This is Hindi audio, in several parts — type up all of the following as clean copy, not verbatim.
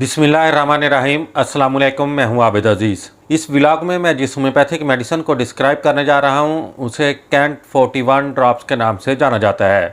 बिस्मिल्लाहिर्रहमानिर्रहीम। अस्सलाम वालेकुम, मैं हूं आबिद अजीज़। इस व्लॉग में मैं जिस होम्योपैथिक मेडिसिन को डिस्क्राइब करने जा रहा हूं उसे कैंट 41 ड्रॉप्स के नाम से जाना जाता है।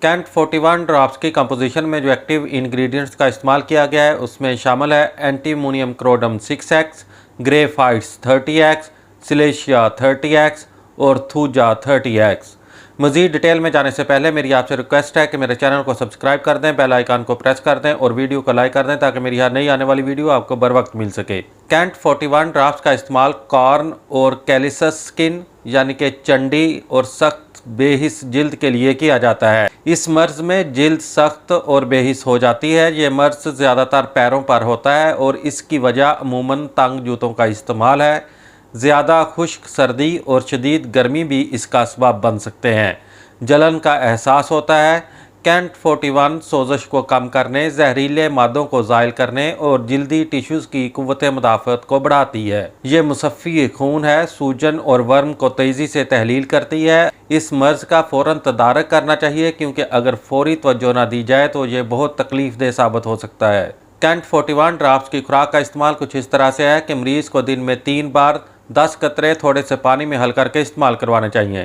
कैंट 41 ड्रॉप्स की कंपोजिशन में जो एक्टिव इंग्रेडिएंट्स का इस्तेमाल किया गया है उसमें शामिल है antimonium क्रोडम 6x, ग्रेफाइट्स 30x, Silesia 30x और थूजा 30x। मज़ीद डिटेल में जाने से पहले मेरी आपसे रिक्वेस्ट है कि मेरे चैनल को सब्सक्राइब कर दें, बेल आइकन को प्रेस कर दें और वीडियो को लाइक कर दें ताकि मेरी हर नई आने वाली वीडियो आपको बर वक्त मिल सके। कैंट 41 ड्रॉप्स का इस्तेमाल कॉर्न और कैलिसस स्किन यानी कि चंडी और सख्त बेहिस जिल्द के लिए किया जाता है। इस मर्ज में जिल्द सख्त और बेहिस हो जाती है। ये मर्ज ज़्यादातर पैरों पर होता है और इसकी वजह अमूमन तंग जूतों का इस्तेमाल है। ज़्यादा खुश्क सर्दी और शदीद गर्मी भी इसका असबाब बन सकते हैं। जलन का एहसास होता है। कैंट 41 सोजश को कम करने, जहरीले मादों को ज़ायल करने और जल्दी टिश्यूज़ की कुव्वत मुदाफ़त को बढ़ाती है। ये मुसफ़ी खून है, सूजन और वर्म को तेज़ी से तहलील करती है। इस मर्ज़ का फ़ौरन तदारक करना चाहिए क्योंकि अगर फ़ौरी तवज्जो ना दी जाए तो ये बहुत तकलीफ़ देह साबित हो सकता है। कैंट 41 ड्रॉप्स की खुराक का इस्तेमाल कुछ इस तरह से है कि मरीज़ को दिन में 3 बार 10 कतरे थोड़े से पानी में हल करके इस्तेमाल करवाने चाहिए।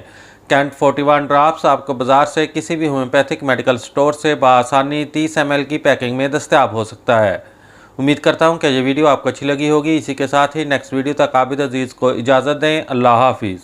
कैंट 41 ड्रॉप्स आपको बाज़ार से किसी भी होम्योपैथिक मेडिकल स्टोर से बआसानी 30 ml की पैकिंग में दस्तयाब हो सकता है। उम्मीद करता हूँ कि ये वीडियो आपको अच्छी लगी होगी। इसी के साथ ही नेक्स्ट वीडियो तक आबिद अजीज़ को इजाज़त दें। अल्लाह हाफिज़।